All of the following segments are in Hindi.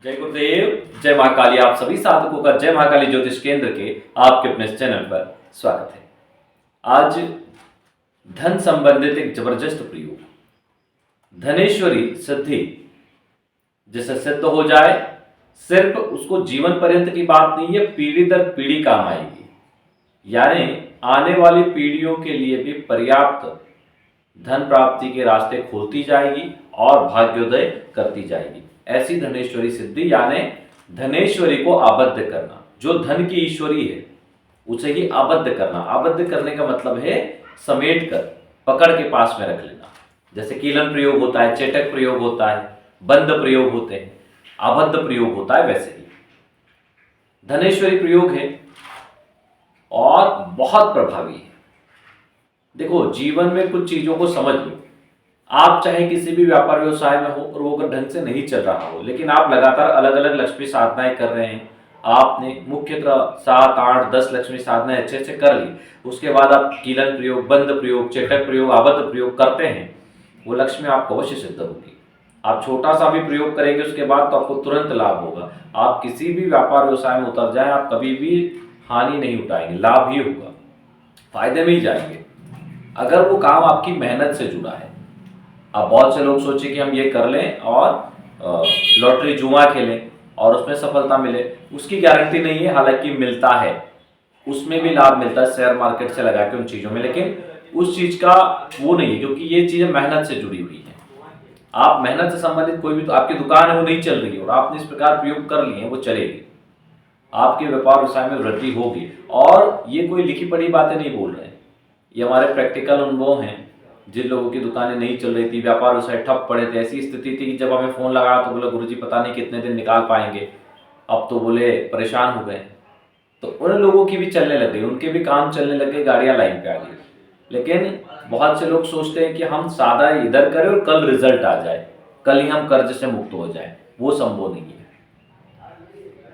जय गुरुदेव, जय महाकाली। आप सभी साधकों का जय महाकाली ज्योतिष केंद्र के आपके अपने चैनल पर स्वागत है। आज धन संबंधित एक जबरदस्त प्रयोग, धनेश्वरी सिद्धि जिसे सिद्ध हो जाए, सिर्फ उसको जीवन पर्यंत की बात नहीं है, पीढ़ी दर पीढ़ी काम आएगी। यानी आने वाली पीढ़ियों के लिए भी पर्याप्त धन प्राप्ति के रास्ते खोलती जाएगी और भाग्योदय करती जाएगी। ऐसी धनेश्वरी सिद्धि यानी धनेश्वरी को आबद्ध करना, जो धन की ईश्वरी है उसे ही आबद्ध करना। आबद्ध करने का मतलब है समेट कर, पकड़ के पास में रख लेना। जैसे कीलन प्रयोग होता है, चेटक प्रयोग होता है, बंद प्रयोग होते हैं, आबद्ध प्रयोग होता है, वैसे ही धनेश्वरी प्रयोग है और बहुत प्रभावी है। देखो, जीवन में कुछ चीजों को समझ लो। आप चाहे किसी भी व्यापार व्यवसाय में हो और वो अगर ढंग से नहीं चल रहा हो, लेकिन आप लगातार अलग अलग लक्ष्मी साधनाएं कर रहे हैं, आपने मुख्यतः 7, 8, 10 लक्ष्मी साधनाएं अच्छे से कर ली, उसके बाद आप कीलन प्रयोग, बंद प्रयोग, चेटक प्रयोग, आबद्ध प्रयोग करते हैं, वो लक्ष्मी आपको अवश्य सिद्ध होगी। आप छोटा सा भी प्रयोग करेंगे उसके बाद तो आपको तुरंत लाभ होगा। आप किसी भी व्यापार व्यवसाय में उतर जाए, आप कभी भी हानि नहीं उठाएंगे, लाभ ही होगा, फायदे में ही जाएंगे अगर वो काम आपकी मेहनत से जुड़ा है। अब बहुत से लोग सोचे कि हम ये कर लें और लॉटरी जुआ खेलें और उसमें सफलता मिले, उसकी गारंटी नहीं है। हालांकि मिलता है, उसमें भी लाभ मिलता है शेयर मार्केट से लगा के उन चीज़ों में, लेकिन उस चीज़ का वो नहीं है, क्योंकि ये चीज़ें मेहनत से जुड़ी हुई हैं। आप मेहनत से संबंधित कोई भी, तो आपकी दुकान है वो नहीं चल रही है और आपने इस प्रकार प्रयोग कर लिए हैं, वो चलेगी, आपके व्यापार व्यवसाय में वृद्धि होगी। और ये कोई लिखी पढ़ी बातें नहीं बोल रहे हैं, ये हमारे प्रैक्टिकल अनुभव हैं। जिन लोगों की दुकानें नहीं चल रही थी, व्यापार व्यवसाय ठप पड़े थे, ऐसी स्थिति थी कि जब हमें फ़ोन लगाया तो बोले गुरुजी पता नहीं कितने दिन निकाल पाएंगे, अब तो बोले परेशान हो गए। तो उन लोगों की भी चलने लग गई, उनके भी काम चलने लग गए, गाड़ियाँ लाइन पे आ गई। लेकिन बहुत से लोग सोचते हैं कि हम सादा इधर करें और कल रिजल्ट आ जाए, कल ही हम कर्ज से मुक्त हो जाए। वो संभव नहीं है।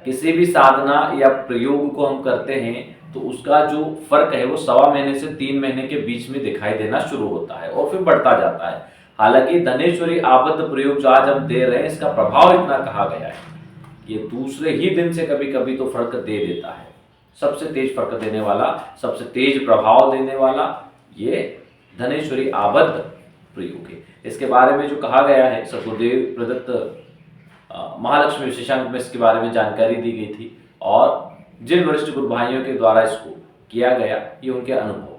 किसी भी साधना या प्रयोग को हम करते हैं तो उसका जो फर्क है वो 1.25 महीने से 3 महीने के बीच में दिखाई देना शुरू होता है और फिर बढ़ता जाता है। हालांकि धनेश्वरी आबद्ध प्रयोग जो आज हम दे रहे हैं, इसका प्रभाव इतना कहा गया है कि दूसरे ही दिन से कभी कभी तो फर्क दे देता है। सबसे तेज फर्क देने वाला, सबसे तेज प्रभाव देने वाला ये धनेश्वरी आबद्ध प्रयोग है। इसके बारे में जो कहा गया है, सतगुरुदेव प्रदत्त महालक्ष्मी विशेषांक में इसके बारे में जानकारी दी गई थी और जिन वरिष्ठ गुरु भाइयों के द्वारा इसको किया गया, ये उनके अनुभव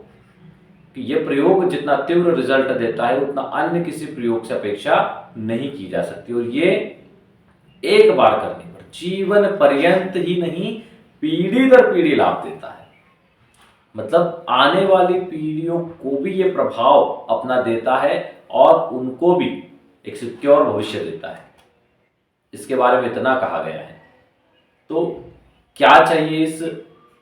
कि ये प्रयोग जितना तीव्र रिजल्ट देता है उतना अन्य किसी प्रयोग से अपेक्षा नहीं की जा सकती। और ये एक बार करने पर जीवन पर्यंत ही नहीं, पीढ़ी दर पीढ़ी लाभ देता है। मतलब आने वाली पीढ़ियों को भी ये प्रभाव अपना देता है और उनको भी एक सिक्योर भविष्य देता है। इसके बारे में इतना कहा गया है। तो क्या चाहिए इस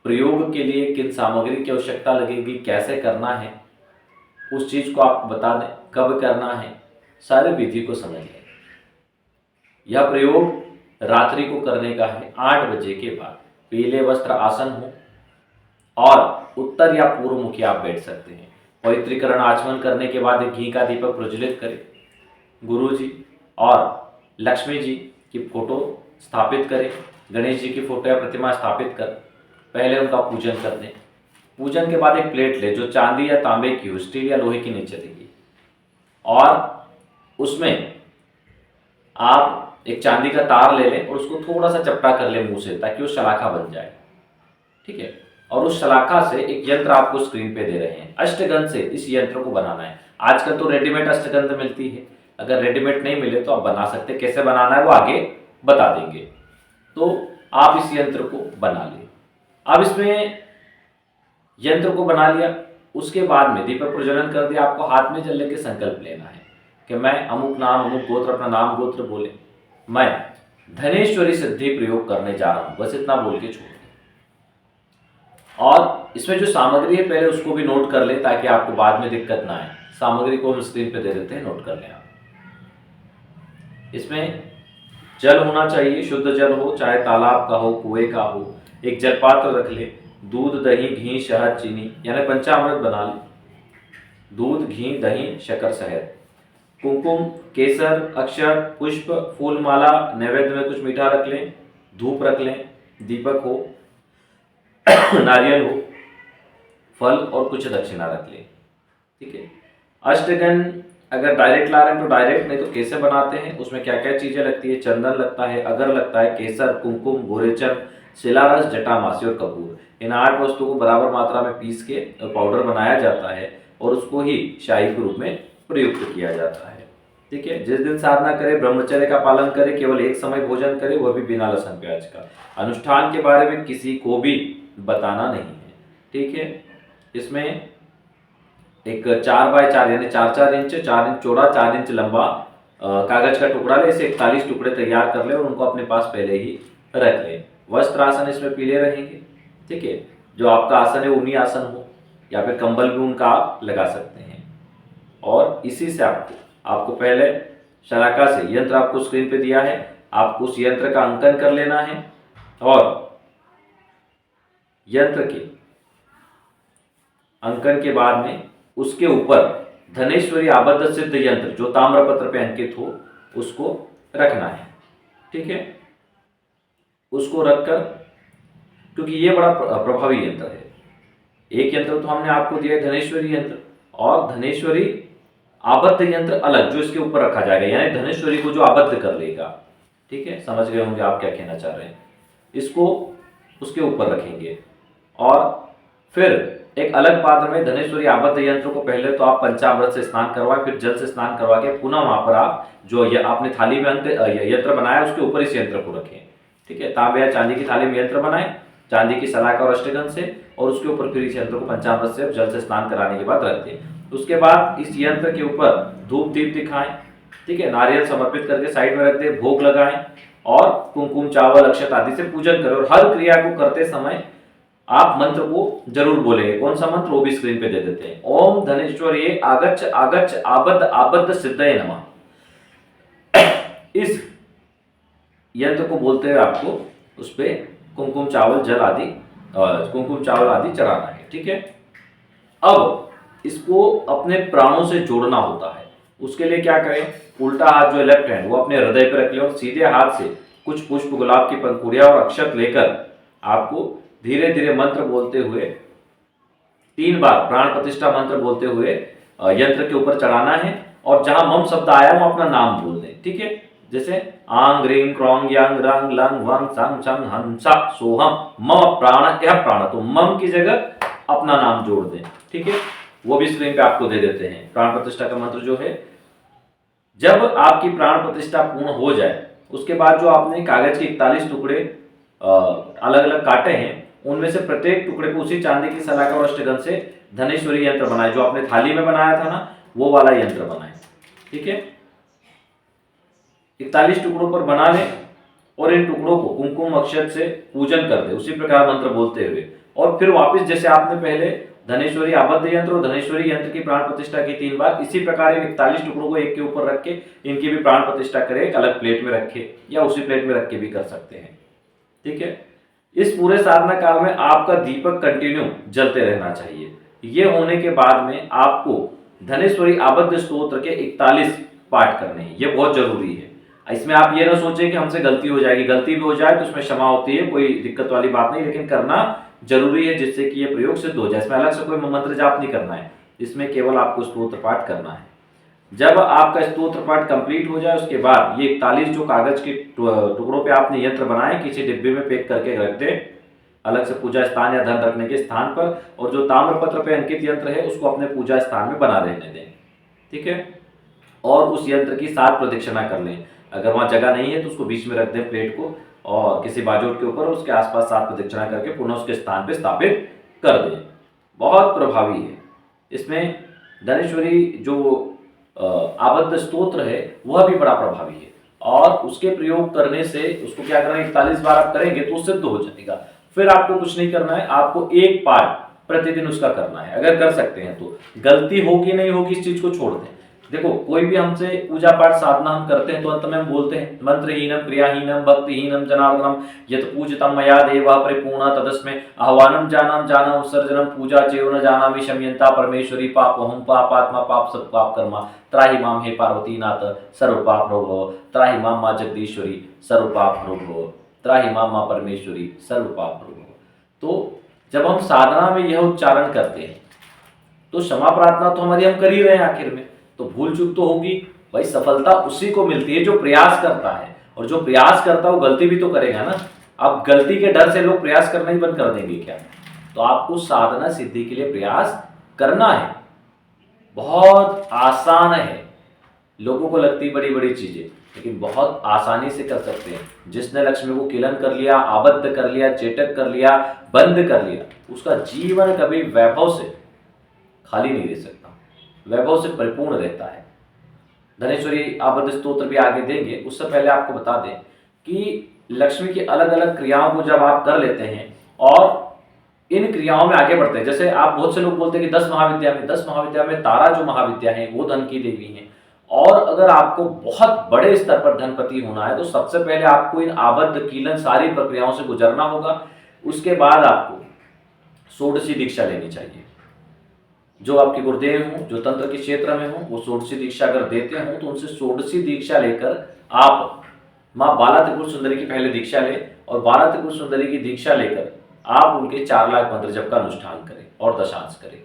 प्रयोग के लिए, किन सामग्री की आवश्यकता लगेगी, कैसे करना है, उस चीज को आपको बता दें, कब करना है, सारे विधि को समझ लें। यह प्रयोग रात्रि को करने का है, 8 बजे के बाद। पीले वस्त्र आसन हो और उत्तर या पूर्व मुखी आप बैठ सकते हैं। पवित्रीकरण आचमन करने के बाद एक घी का दीपक प्रज्वलित करें। गुरु जी और लक्ष्मी जी की फोटो स्थापित करें, गणेश जी की फोटो या प्रतिमा स्थापित कर पहले उनका पूजन कर दें। पूजन के बाद एक प्लेट ले जो चांदी या तांबे की हो, स्टील या लोहे की नहीं चलेगी, और उसमें आप एक चांदी का तार ले लें और उसको थोड़ा सा चपटा कर लें मुंह से, ताकि वो शलाखा बन जाए। ठीक है। और उस शलाखा से एक यंत्र आपको स्क्रीन पे दे रहे हैं, अष्टगंध से इस यंत्र को बनाना है। आजकल तो रेडीमेड अष्टगंध मिलती है, अगर रेडीमेड नहीं मिले तो आप बना सकते। कैसे बनाना है वो आगे बता देंगे। तो आप इस यंत्र को बना लें। अब इसमें यंत्र को बना लिया, उसके बाद में दीपक प्रज्वलन कर दिया। आपको हाथ में जल लेके संकल्प लेना है कि मैं अमुक नाम अमुक गोत्र, अपना नाम गोत्र बोले, मैं धनेश्वरी सिद्धि प्रयोग करने जा रहा हूं, बस इतना बोल के छोड़ दें। और इसमें जो सामग्री है पहले उसको भी नोट कर लें, ताकि आपको बाद में दिक्कत ना आए। सामग्री को हम स्क्रीन पे दे देते हैं, नोट कर लें आप। इसमें जल होना चाहिए, शुद्ध जल हो, चाहे तालाब का हो, कुएं का हो। एक जल पात्र रख ले, दूध, दही, घी, शहद, चीनी, यानी पंचामृत बना ले। दूध, घी, दही, शक्कर, शहद, कुमकुम, केसर, अक्षर, पुष्प, फूल, माला, नैवेद्य में कुछ मीठा रख लें, धूप रख लें, दीपक हो, नारियल हो, फल और कुछ दक्षिणा रख लें। ठीक है। अष्टगन अगर डायरेक्ट ला रहे हैं तो डायरेक्ट, नहीं तो कैसे बनाते हैं, उसमें क्या क्या चीजें लगती है, चंदन लगता है, अगर लगता है, केसर, कुमकुम, गोरेचन, शिलारस, जटामासी और कपूर। इन 8 वस्तुओं को बराबर मात्रा में पीस के पाउडर बनाया जाता है और उसको ही शाही के रूप में प्रयुक्त किया जाता है। ठीक है। जिस दिन साधना करे, ब्रह्मचर्य का पालन करे, केवल एक समय भोजन करे, वह भी बिना लहसुन प्याज का। अनुष्ठान के बारे में किसी को भी बताना नहीं है। ठीक है। इसमें एक 4x4 यानी 4-4 इंच, 4 इंच चौड़ा, 4 इंच लंबा कागज का टुकड़ा ले, इसे 41 टुकड़े तैयार कर ले और उनको अपने पास पहले ही रख ले। वस्त्र आसन इसमें पीले रहेंगे। ठीक है। जो आपका आसन है ऊनी आसन हो या फिर कंबल भी उनका आप लगा सकते हैं। और इसी से आपको पहले शलाका से यंत्र आपको स्क्रीन पे दिया है, आपको उस यंत्र का अंकन कर लेना है और यंत्र के अंकन के बाद में उसके ऊपर धनेश्वरी आबद्ध सिद्ध यंत्र जो ताम्रपत्र पे अंकित हो उसको रखना है। ठीक है। उसको रखकर, क्योंकि ये बड़ा प्रभावी यंत्र है, एक यंत्र तो हमने आपको दिया है धनेश्वरी यंत्र, और धनेश्वरी आबद्ध यंत्र अलग जो इसके ऊपर रखा जाएगा, यानी धनेश्वरी को जो आबद्ध कर लेगा। ठीक है। समझ गए होंगे आप क्या कहना चाह रहे हैं। इसको उसके ऊपर रखेंगे और फिर एक अलग पात्र में धनेश्वरी आबद्ध यंत्र को पहले तो आप पंचामृत से स्नान करवाएं, फिर जल से स्नान करवा के पुनः वहां पर आप जो आपने थाली में यंत्र बनाया उसके ऊपर इस यंत्र को रखें। ठीक है। तांबे या चांदी की थाली में यंत्र बनाएं, चांदी की सलाखा और अष्टगन से, और उसके ऊपर फिर इस यंत्र को पंचामृत से जल से स्नान कराने के बाद रख दें। उसके बाद इस यंत्र के ऊपर धूप दीप दिखाएं। ठीक है। नारियल समर्पित करके साइड में रख दें, भोग लगाएं और कुमकुम, चावल, अक्षत आदि से पूजन करें। और हर क्रिया को करते समय आप मंत्र को जरूर बोलेंगे। कौन सा मंत्र, वो भी स्क्रीन पे दे देते हैं। ओम धनेश्वर्ये आगच्छ आगच्छ आबद्ध आबद्ध सिद्धये नमः। इस यंत्र को बोलते हुए आपको उस पे कुमकुम चावल जल आदि कुमकुम चावल आदि चढ़ाना है। ठीक है। अब इसको अपने प्राणों से जोड़ना होता है। उसके लिए क्या करें, उल्टा हाथ जो है लेफ्ट हैंड वो अपने हृदय पर रख लें और सीधे हाथ से कुछ पुष्प, गुलाब की पंखुड़ियां और अक्षत लेकर आपको धीरे धीरे मंत्र बोलते हुए 3 बार प्राण प्रतिष्ठा मंत्र बोलते हुए यंत्र के ऊपर चढ़ाना है। और जहां मम शब्द आया वो अपना नाम बोल दें। ठीक है। जैसे आंग रींग क्रोंग यांग रंग लंग वंग संग छंग हंसा सोहम मम प्राण, यह प्राण, तो मम की जगह अपना नाम जोड़ दें। ठीक है। वो भी स्क्रीन पे आपको दे देते हैं। प्राण प्रतिष्ठा का मंत्र जो है, जब आपकी प्राण प्रतिष्ठा पूर्ण हो जाए उसके बाद जो आपने कागज के 41 टुकड़े अलग अलग काटे हैं, उनमें से प्रत्येक टुकड़े को उसी चांदी की सलाखा और अष्टगन से धनेश्वरी यंत्र बनाए, जो आपने थाली में बनाया था ना, वो वाला यंत्र बनाए। ठीक है। 41 टुकड़ों पर बना लें और इन टुकड़ों को कुमकुम अक्षत से पूजन कर दे उसी प्रकार मंत्र बोलते हुए। और फिर वापस जैसे आपने पहले धनेश्वरी आबद्ध यंत्र और धनेश्वरी यंत्र की प्राण प्रतिष्ठा की 3 बार, इसी प्रकार इन 41 टुकड़ों को एक के ऊपर रख के इनकी भी प्राण प्रतिष्ठा करें, एक अलग प्लेट में रखे या उसी प्लेट में रख के भी कर सकते हैं। ठीक है। इस पूरे साधना काल में आपका दीपक कंटिन्यू जलते रहना चाहिए। ये होने के बाद में आपको धनेश्वरी आबद्ध स्तोत्र के 41 पाठ करने हैं। ये बहुत जरूरी है। इसमें आप ये ना सोचें कि हमसे गलती हो जाएगी, गलती भी हो जाए तो उसमें क्षमा होती है, कोई दिक्कत वाली बात नहीं, लेकिन करना जरूरी है जिससे कि ये प्रयोग सिद्ध हो जाए। इसमें अलग से कोई मंत्र जाप नहीं करना है, इसमें केवल आपको स्तोत्र पाठ करना है। जब आपका स्तोत्र पाठ कंप्लीट हो जाए उसके बाद ये 41 जो कागज के टुकड़ों पे आपने यंत्र बनाए किसी डिब्बे में पैक करके रख दे, अलग से पूजा स्थान या धन रखने के स्थान पर, और जो ताम्रपत्र पे अंकित यंत्र है उसको अपने पूजा स्थान में बना रहने दें। ठीक है। और उस यंत्र की 7 प्रदक्षिणा कर लें। अगर वहां जगह नहीं है तो उसको बीच में रख दें प्लेट को, और किसी बाजोट के ऊपर उसके आसपास 7 प्रदक्षिणा करके पुनः उसके स्थान पे स्थापित कर दें। बहुत प्रभावी है। इसमें धनेश्वरी जो आबद्ध स्तोत्र है वह भी बड़ा प्रभावी है, और उसके प्रयोग करने से उसको क्या करना है, 41 बार आप करेंगे तो सिद्ध हो जाएगा। फिर आपको कुछ नहीं करना है, आपको एक पाठ प्रतिदिन उसका करना है। अगर कर सकते हैं तो, गलती होगी नहीं होगी इस चीज को छोड़ दें। देखो कोई भी हमसे पूजा पाठ साधना हम करते हैं तो अंत में हम बोलते हैं मंत्रहीनम क्रियाहीनम भक्तिहीनम जनार्दनम यत पूजितम मया देवा परिपूर्ण तदस्मै आह्वानम जानम जानम उत्सर्जनम पूजा चेव न जानामि शम्यंता परमेश्वरी पापहम पापात्मा पाप सब पाप कर्मा त्राहि माम हे पार्वती नाथ सर्व पाप भव त्राहि माम मां जगदीश्वरी सर्व पाप भव त्राहि माम मां परमेश्वरी सर्व पाप भव। तो जब हम साधना में यह उच्चारण करते हैं तो क्षमा प्रार्थना तो हमारी हम कर ही रहे हैं आखिर में, तो भूल चूक तो होगी भाई। सफलता उसी को मिलती है जो प्रयास करता है, और जो प्रयास करता है वो गलती भी तो करेगा ना। अब गलती के डर से लोग प्रयास करना ही बंद कर देंगे क्या? तो आपको साधना सिद्धि के लिए प्रयास करना है। बहुत आसान है, लोगों को लगती बड़ी बड़ी चीजें, लेकिन बहुत आसानी से कर सकते हैं। जिसने लक्ष्मी को किलन कर लिया, आबद्ध कर लिया, चेटक कर लिया, बंद कर लिया, उसका जीवन कभी वैभव से खाली नहीं रह सकता, वैभव से परिपूर्ण रहता है। धनेश्वरी आबद्ध स्तोत्र भी आगे देंगे, उससे पहले आपको बता दें कि लक्ष्मी की अलग अलग क्रियाओं को जब आप कर लेते हैं और इन क्रियाओं में आगे बढ़ते हैं, जैसे आप बहुत से लोग बोलते हैं कि 10 महाविद्या में तारा जो महाविद्या है वो धन की देवी है। और अगर आपको बहुत बड़े स्तर पर धनपति होना है तो सबसे पहले आपको इन आबद्ध कीलन सारी प्रक्रियाओं से गुजरना होगा। उसके बाद आपको षोडशी दीक्षा लेनी चाहिए। जो आपके गुरुदेव हों, जो तंत्र के क्षेत्र में हों, वो षोडशी दीक्षा अगर देते हों तो उनसे षोडशी दीक्षा लेकर आप माँ बाला त्रिपुर सुंदरी की पहले दीक्षा लें, और बाला त्रिपुर सुंदरी की दीक्षा लेकर आप उनके 4 लाख मंत्र जप का अनुष्ठान करें और दशांश करें।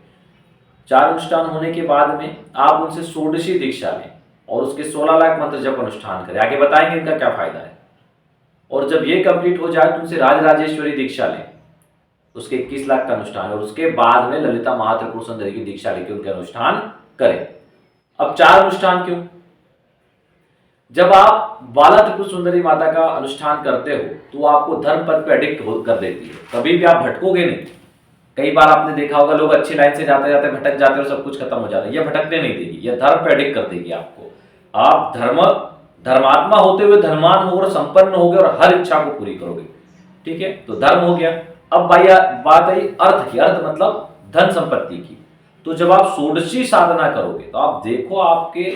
4 अनुष्ठान होने के बाद में आप उनसे षोडशी दीक्षा लें और उसके 16 लाख मंत्र जप अनुष्ठान करें। आगे बताएंगे इनका क्या फायदा है। और जब ये कंप्लीट हो जाए तो उनसे राजराजेश्वरी दीक्षा लें, उसके 21 लाख का अनुष्ठान, और उसके बाद में ललिता महात्रिपुर सुंदरी की दीक्षा लेकर उनके अनुष्ठान करें। अब 4 अनुष्ठान क्यों? जब आप बाला त्रिपुर सुंदरी माता का अनुष्ठान करते हो तो आपको धर्म पद पे एडिक्ट कर देती है, कभी भी आप भटकोगे नहीं। कई बार आपने देखा होगा लोग अच्छी लाइन से जाते जाते भटक जाते और सब कुछ खत्म हो जाता है। यह भटकने नहीं देगी, यह धर्म पे एडिक्ट कर देगी आपको। आप धर्मात्मा होते हुए धर्मान हो और संपन्न होगे और हर इच्छा को पूरी करोगे। ठीक है, तो धर्म हो गया। अब भाई बात आई अर्थ की, अर्थ मतलब धन संपत्ति की। तो जब आप षोडशी साधना करोगे तो आप देखो आपके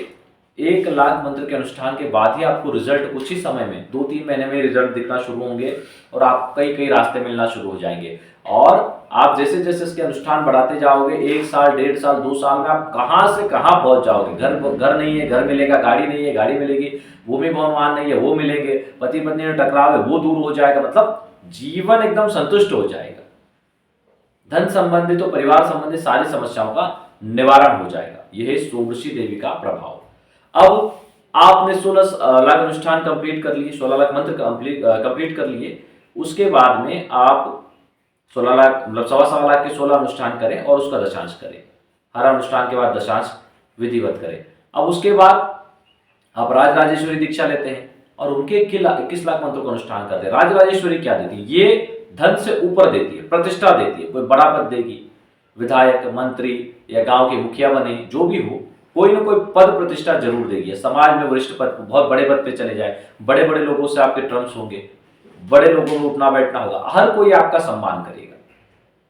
1 लाख मंत्र के अनुष्ठान के बाद ही आपको रिजल्ट कुछ ही समय में 2-3 महीने में रिजल्ट दिखना शुरू होंगे और आप कई रास्ते मिलना शुरू हो जाएंगे। और आप जैसे जैसे इसके अनुष्ठान बढ़ाते जाओगे 1 साल, 1.5 साल, 2 साल में आप कहां से कहां पहुंच जाओगे। घर नहीं है, घर मिलेगा, गाड़ी नहीं है, गाड़ी मिलेगी, भूमि भवन नहीं है, वो मिलेंगे, पति पत्नी में टकराव है वो दूर हो जाएगा, मतलब जीवन एकदम संतुष्ट हो जाएगा। धन संबंधित तो परिवार संबंधित सारी समस्याओं का निवारण हो जाएगा। यह है षोडशी देवी का प्रभाव। अब आपने 16 लाख अनुष्ठान कंप्लीट कर लिए, 16 लाख मंत्र कंप्लीट कर लिए। उसके बाद में आप 16 लाख मतलब 1.25 लाख के 16 अनुष्ठान करें और उसका दशांश करें। हर अनुष्ठान के बाद दशांश विधिवत करें। अब उसके बाद आप राजराजेश्वरी दीक्षा लेते हैं और उनके 21 लाख मंत्रों का अनुष्ठान करते हैं। राजराजेश्वरी क्या देती है? ये धन से ऊपर देती है, प्रतिष्ठा देती है। कोई बड़ा पद देगी, विधायक, मंत्री या गांव के मुखिया बने, जो भी हो, कोई ना कोई पद प्रतिष्ठा जरूर देगी। समाज में वरिष्ठ पद, बहुत बड़े पद पे चले जाए, बड़े बड़े लोगों से आपके टर्म्स होंगे, बड़े लोगों में उठना बैठना होगा, हर कोई आपका सम्मान करेगा।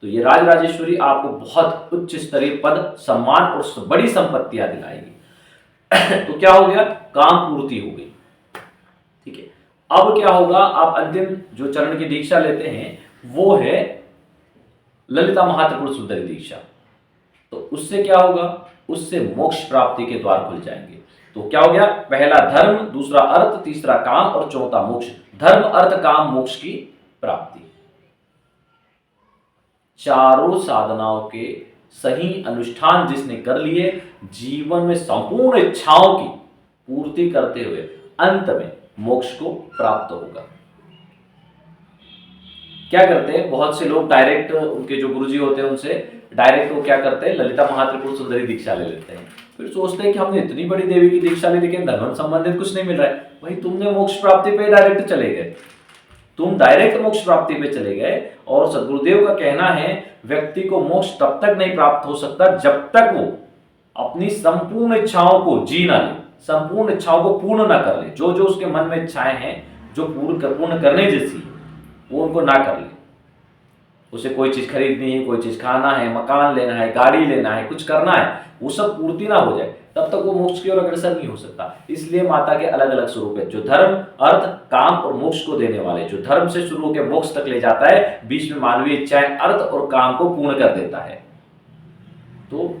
तो ये राजराजेश्वरी आपको बहुत उच्च स्तरीय पद, सम्मान और बड़ी संपत्तियां दिलाएगी। तो क्या हो गया? काम पूर्ति हो गई। ठीक है, अब क्या होगा? आप अंतिम जो चरण की दीक्षा लेते हैं वो है ललिता महात्रिपुर सुंदरी दीक्षा। तो उससे क्या होगा? उससे मोक्ष प्राप्ति के द्वार खुल जाएंगे। तो क्या हो गया? पहला धर्म, दूसरा अर्थ, तीसरा काम और चौथा मोक्ष। धर्म, अर्थ, काम, मोक्ष की प्राप्ति। चारों साधनाओं के सही अनुष्ठान जिसने कर लिए, जीवन में संपूर्ण इच्छाओं की पूर्ति करते हुए अंत में मोक्ष को प्राप्त होगा। क्या करते हैं बहुत से लोग? डायरेक्ट उनके जो गुरुजी होते हैं उनसे डायरेक्ट वो क्या करते हैं? ललिता महात्रिपुर सुंदरी दीक्षा ले लेते हैं। फिर सोचते हैं कि हमने इतनी बड़ी देवी की दीक्षा ली लेकिन धर्म संबंधित कुछ नहीं मिल रहा है। भाई तुमने मोक्ष प्राप्ति पे डायरेक्ट चले गए, तुम डायरेक्ट मोक्ष प्राप्ति पे चले गए। और सदगुरुदेव का कहना है व्यक्ति को मोक्ष तब तक नहीं प्राप्त हो सकता जब तक वो अपनी संपूर्ण इच्छाओं को जी ना ले, संपूर्ण इच्छाओं को पूर्ण ना कर ले। जो जो उसके मन में इच्छाएं हैं जो पूर्ण करने जैसी वो उनको ना कर ले। उसे कोई चीज़ खरीदनी है, कोई चीज़ खाना है, मकान लेना है, गाड़ी लेना है, कुछ करना है, वो सब पूर्ति ना हो जाए तब तक वो मोक्ष की ओर अग्रसर नहीं हो सकता। इसलिए माता के अलग अलग स्वरूप है, जो धर्म, अर्थ, काम और मोक्ष को देने वाले। जो धर्म से शुरू होकर मोक्ष तक ले जाता है, बीच में मानवीय इच्छाएं, अर्थ और काम को पूर्ण कर देता है। तो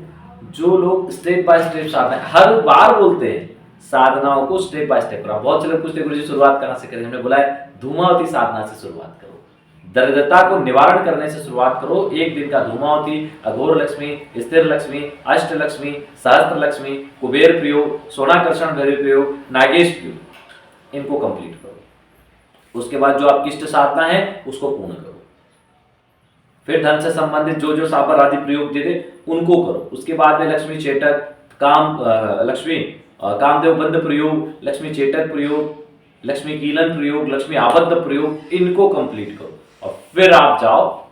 जो लोग स्टेप बाय स्टेप साधना, हर बार बोलते हैं साधनाओं को स्टेप बाय स्टेप करो। बहुत से लोग पूछते गुरुजी शुरुआत कहाँ से करें? हमने बोला है धूमावती साधना से शुरुआत करो, दरिद्रता को निवारण करने से शुरुआत करो। एक दिन का धूमावती, अघोर लक्ष्मी, स्थिर लक्ष्मी, अष्ट लक्ष्मी, सहस्त्र लक्ष्मी, कुबेर प्रयोग, सोनाकर्षण भैरवी प्रयोग, नागेश प्रयोग, इनको कंप्लीट करो। उसके बाद जो आपकी इष्ट साधना है उसको पूर्ण करो। फिर धन से संबंधित जो जो साबर आदि प्रयोग दे दे उनको करो। उसके बाद में लक्ष्मी चेटक, कामदेव बंध प्रयोग, लक्ष्मी चेटक प्रयोग, लक्ष्मी कीलन प्रयोग, लक्ष्मी आबद्ध प्रयोग, इनको कंप्लीट करो। और फिर आप जाओ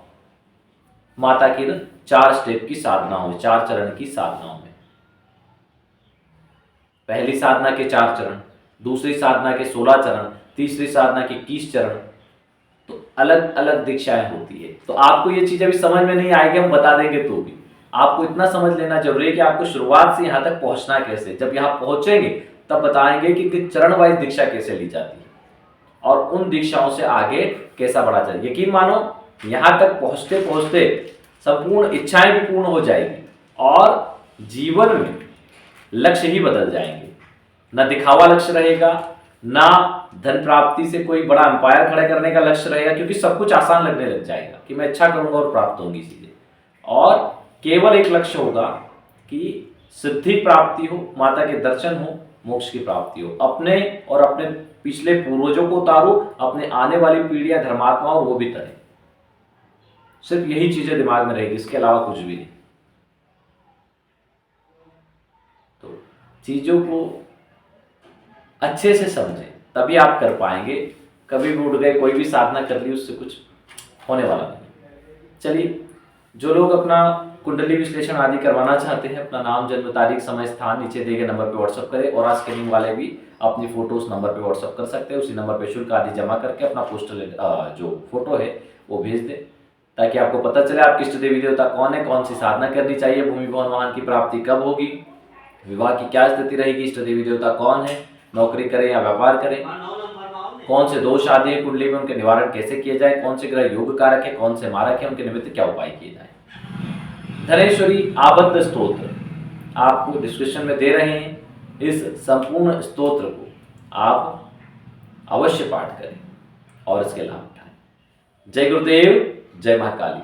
माता की 4 स्टेप की साधनाओं में, 4 चरण की साधनाओं में। पहली साधना के 4 चरण, दूसरी साधना के 16 चरण, तीसरी साधना के 21 चरण। तो अलग अलग दीक्षाएं होती है। तो आपको ये चीज अभी समझ में नहीं आएगी, हम बता देंगे तो भी आपको इतना समझ लेना जरूरी है कि आपको शुरुआत से यहां तक पहुंचना कैसे। जब यहां पहुंचेंगे तब बताएंगे कि चरण वाइज दीक्षा कैसे ली जाती है और उन दीक्षाओं से आगे कैसा बढ़ा जाए। यकीन मानो यहां तक पहुंचते पहुंचते संपूर्ण इच्छाएं भी पूर्ण हो जाएगी और जीवन में लक्ष्य ही बदल जाएंगे। न दिखावा लक्ष्य रहेगा, ना धन प्राप्ति से कोई बड़ा अंपायर खड़े करने का लक्ष्य रहेगा, क्योंकि सब कुछ आसान लगने लग जाएगा कि मैं अच्छा करूंगा और प्राप्त होंगी चीजें। और केवल एक लक्ष्य होगा कि सिद्धि प्राप्ति हो, माता के दर्शन हो, मोक्ष की प्राप्ति हो। अपने और अपने पिछले पूर्वजों को उतारो, अपने आने वाली पीढ़ियां धर्मात्मा और वो भी तरे। सिर्फ यही चीजें दिमाग में रहेगी, इसके अलावा कुछ भी नहीं। तो चीजों को अच्छे से समझें तभी आप कर पाएंगे। कभी भी उठ गए, कोई भी साधना कर ली, उससे कुछ होने वाला नहीं। चलिए, जो लोग अपना कुंडली विश्लेषण आदि करवाना चाहते हैं, अपना नाम, जन्म तारीख, समय, स्थान नीचे दिए गए नंबर पे व्हाट्सअप करें। और स्कैनिंग वाले भी अपनी फोटो उस नंबर पे व्हाट्सअप कर सकते हैं। उसी नंबर पे शुल्क आदि जमा करके अपना पोस्टल जो फोटो है वो भेज दें, ताकि आपको पता चले आपके इष्ट देवी देवता कौन है, कौन सी साधना करनी चाहिए, भूमि भवन वाहन की प्राप्ति कब होगी, विवाह की क्या स्थिति रहेगी, इष्ट देवी देवता कौन है, नौकरी करें या व्यापार करें, कौन से दोष आदि है कुंडली में, उनके निवारण कैसे किए जाए, कौन से ग्रह योग कारक है, कौन से मारक है, उनके निमित्त क्या उपाय किए जाए। धनेश्वरी आबद्ध स्तोत्र आपको डिस्क्रिप्शन में दे रहे हैं। इस संपूर्ण स्तोत्र को आप अवश्य पाठ करें और इसके लाभ उठाएं। जय गुरुदेव, जय महाकाली।